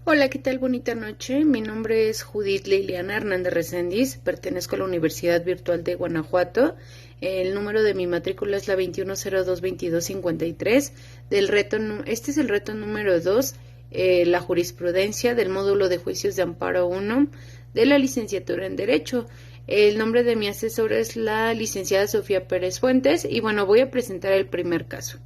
Hola, ¿qué tal? Bonita noche. Mi nombre es Judith Liliana Hernández Reséndiz. Pertenezco a la Universidad Virtual de Guanajuato. El número de mi matrícula es la 21022253. Este es el reto número 2, la jurisprudencia del módulo de juicios de amparo 1 de la licenciatura en Derecho. El nombre de mi asesora es la licenciada Sofía Pérez Fuentes y bueno, voy a presentar el primer caso.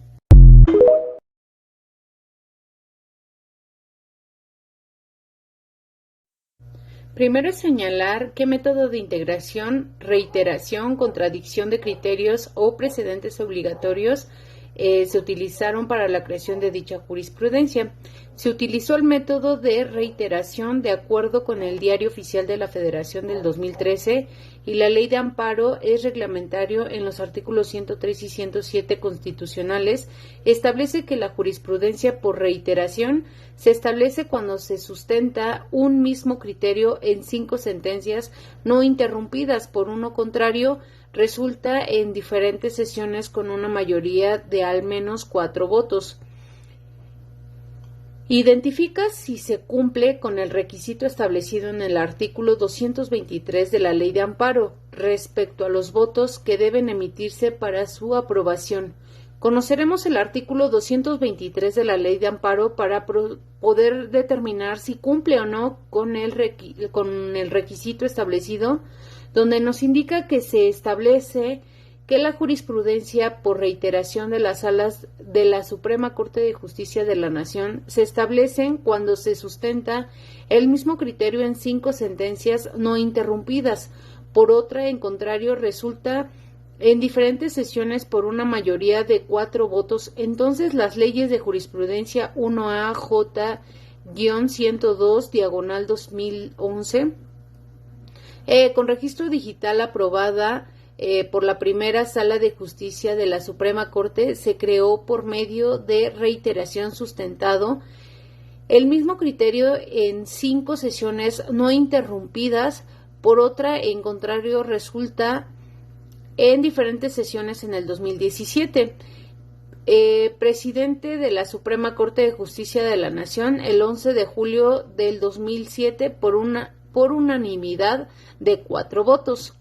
Primero es señalar qué método de integración, reiteración, contradicción de criterios o precedentes obligatorios se utilizaron para la creación de dicha jurisprudencia. Se utilizó el método de reiteración de acuerdo con el Diario Oficial de la Federación del 2013 y la Ley de Amparo es reglamentario en los artículos 103 y 107 constitucionales. Establece que la jurisprudencia por reiteración se establece cuando se sustenta un mismo criterio en 5 sentencias no interrumpidas por uno contrario, resulta en diferentes sesiones con una mayoría de al menos 4 votos. Identifica si se cumple con el requisito establecido en el artículo 223 de la Ley de Amparo respecto a los votos que deben emitirse para su aprobación. Conoceremos el artículo 223 de la Ley de Amparo para poder determinar si cumple o no con el requisito establecido, donde nos indica que se establece que la jurisprudencia por reiteración de las salas de la Suprema Corte de Justicia de la Nación se establecen cuando se sustenta el mismo criterio en 5 sentencias no interrumpidas. Por otra, en contrario, resulta en diferentes sesiones por una mayoría de 4 votos. Entonces, las leyes de jurisprudencia 1AJ-102/2011 con registro digital aprobada por la primera Sala de Justicia de la Suprema Corte se creó por medio de reiteración sustentado el mismo criterio en 5 sesiones no interrumpidas. Por otra, en contrario, resulta en diferentes sesiones en el 2017. Presidente de la Suprema Corte de Justicia de la Nación el 11 de julio del 2007 por unanimidad de 4 votos.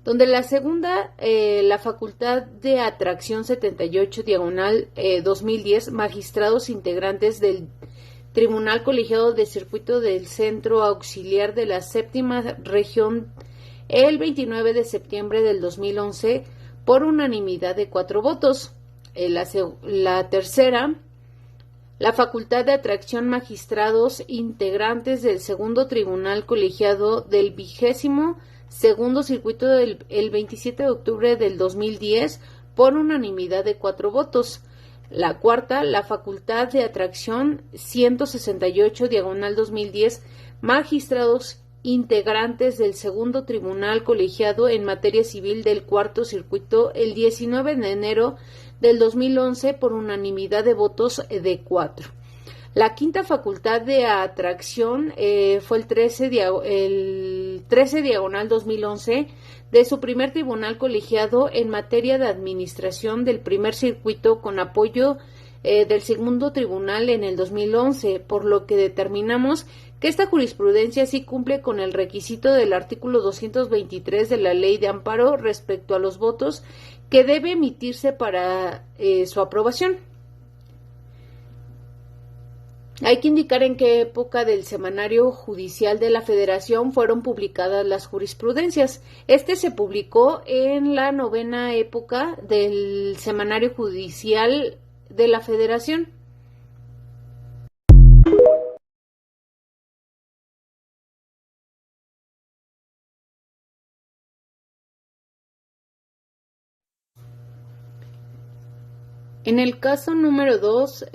Donde la segunda, la facultad de atracción 78/2010, magistrados integrantes del Tribunal Colegiado de Circuito del Centro Auxiliar de la Séptima Región el 29 de septiembre del 2011 por unanimidad de 4 votos. La tercera, la facultad de atracción magistrados integrantes del Segundo Tribunal Colegiado del 22º Circuito el 27 de octubre del 2010 por unanimidad de 4 votos. La cuarta, la facultad de atracción 168/2010, magistrados integrantes del Segundo Tribunal Colegiado en Materia Civil del Cuarto Circuito el 19 de enero del 2011 por unanimidad de votos de 4. La quinta facultad de atracción fue el 13/2011 de su primer tribunal colegiado en materia de administración del primer circuito con apoyo del segundo tribunal en el 2011, por lo que determinamos que esta jurisprudencia sí cumple con el requisito del artículo 223 de la Ley de Amparo respecto a los votos que debe emitirse para su aprobación. Hay que indicar en qué época del Semanario Judicial de la Federación fueron publicadas las jurisprudencias. Este se publicó en la 9ª época del Semanario Judicial de la Federación. En el caso número 2,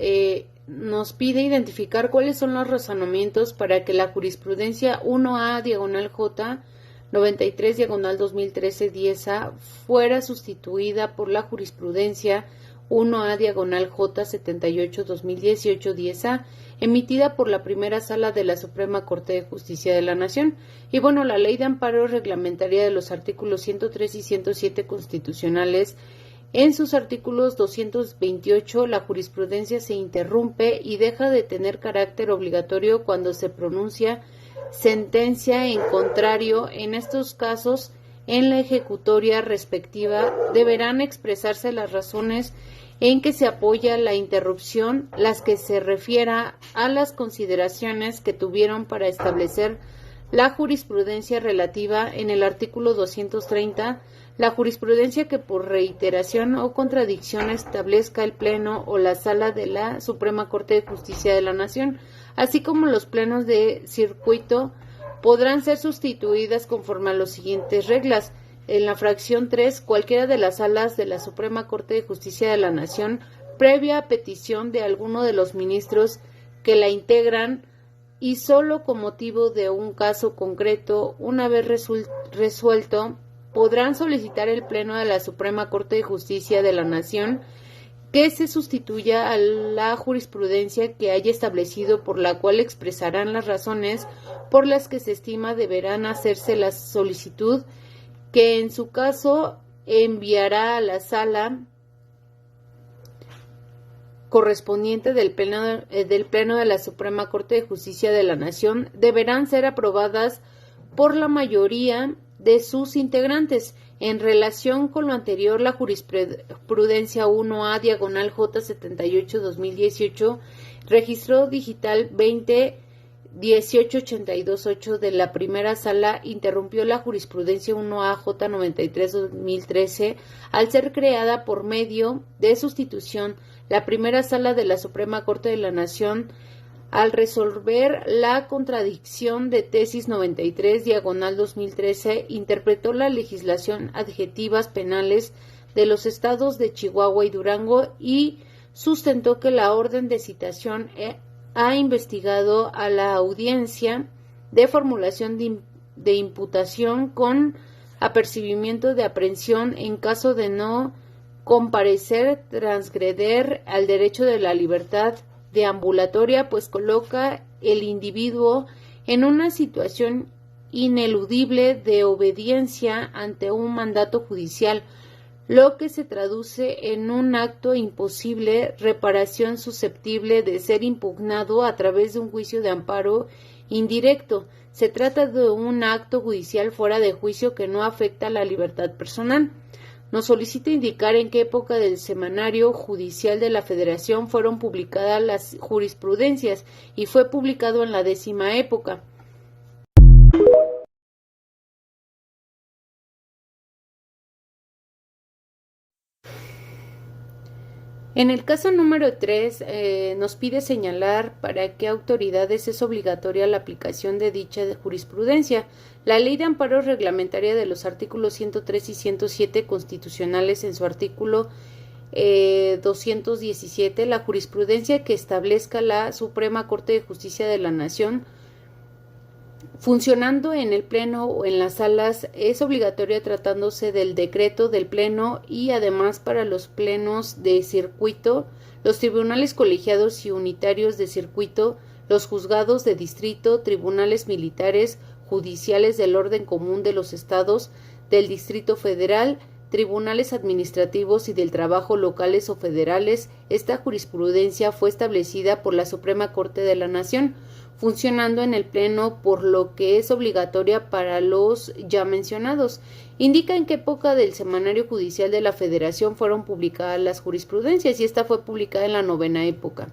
nos pide identificar cuáles son los razonamientos para que la jurisprudencia 1A/J 93/2013 10A fuera sustituida por la jurisprudencia 1A/J 78/2018 10A, emitida por la primera Sala de la Suprema Corte de Justicia de la Nación. Y bueno, la Ley de Amparo reglamentaria de los artículos 103 y 107 constitucionales En sus artículos 228, la jurisprudencia se interrumpe y deja de tener carácter obligatorio cuando se pronuncia sentencia en contrario. En estos casos, en la ejecutoria respectiva, deberán expresarse las razones en que se apoya la interrupción, las que se refiera a las consideraciones que tuvieron para establecer la jurisprudencia relativa en el artículo 230, la jurisprudencia que por reiteración o contradicción establezca el Pleno o la Sala de la Suprema Corte de Justicia de la Nación, así como los plenos de circuito, podrán ser sustituidas conforme a las siguientes reglas. En la fracción 3, cualquiera de las salas de la Suprema Corte de Justicia de la Nación, previa petición de alguno de los ministros que la integran y solo con motivo de un caso concreto, una vez resuelto, podrán solicitar el Pleno de la Suprema Corte de Justicia de la Nación que se sustituya a la jurisprudencia que haya establecido, por la cual expresarán las razones por las que se estima deberán hacerse la solicitud, que en su caso enviará a la sala correspondiente del Pleno de la Suprema Corte de Justicia de la Nación. Deberán ser aprobadas por la mayoría de sus integrantes. En relación con lo anterior, la jurisprudencia 1A diagonal J78-2018, registro digital 20-1882-8 de la primera sala, interrumpió la jurisprudencia 1A J93-2013 al ser creada por medio de sustitución. La primera sala de la Suprema Corte de la Nación, al resolver la contradicción de tesis 93 diagonal 2013, interpretó la legislación adjetivas penales de los estados de Chihuahua y Durango y sustentó que la orden de citación ha investigado a la audiencia de formulación de imputación con apercibimiento de aprehensión en caso de no comparecer, transgreder al derecho de la libertad deambulatoria, pues coloca el individuo en una situación ineludible de obediencia ante un mandato judicial, lo que se traduce en un acto imposible, reparación susceptible de ser impugnado a través de un juicio de amparo indirecto. Se trata de un acto judicial fuera de juicio que no afecta a la libertad personal. Nos solicita indicar en qué época del Semanario Judicial de la Federación fueron publicadas las jurisprudencias, y fue publicado en la 10ª época. En el caso número 3, nos pide señalar para qué autoridades es obligatoria la aplicación de dicha jurisprudencia. La Ley de Amparo Reglamentaria de los artículos 103 y 107 constitucionales, en su artículo 217, la jurisprudencia que establezca la Suprema Corte de Justicia de la Nación, funcionando en el Pleno o en las salas, es obligatoria tratándose del decreto del Pleno, y además para los plenos de circuito, los tribunales colegiados y unitarios de circuito, los juzgados de distrito, tribunales militares, judiciales del orden común de los estados, del Distrito Federal, tribunales administrativos y del trabajo locales o federales. Esta jurisprudencia fue establecida por la Suprema Corte de la Nación, funcionando en el Pleno, por lo que es obligatoria para los ya mencionados. Indica en qué época del Semanario Judicial de la Federación fueron publicadas las jurisprudencias, y esta fue publicada en la 9ª época.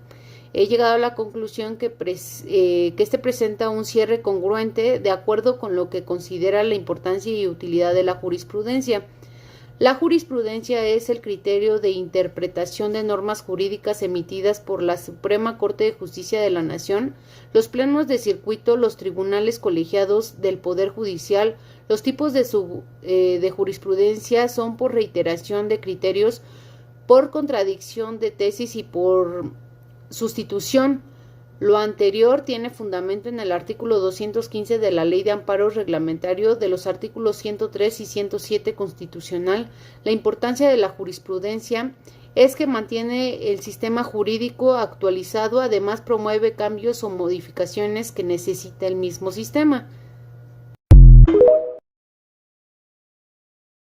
He llegado a la conclusión que este presenta un cierre congruente de acuerdo con lo que considera la importancia y utilidad de la jurisprudencia. La jurisprudencia es el criterio de interpretación de normas jurídicas emitidas por la Suprema Corte de Justicia de la Nación, los plenos de circuito, los tribunales colegiados del Poder Judicial. Los tipos de jurisprudencia son por reiteración de criterios, por contradicción de tesis y por sustitución. Lo anterior tiene fundamento en el artículo 215 de la Ley de Amparo Reglamentario, de los artículos 103 y 107 constitucional. La importancia de la jurisprudencia es que mantiene el sistema jurídico actualizado, además promueve cambios o modificaciones que necesita el mismo sistema.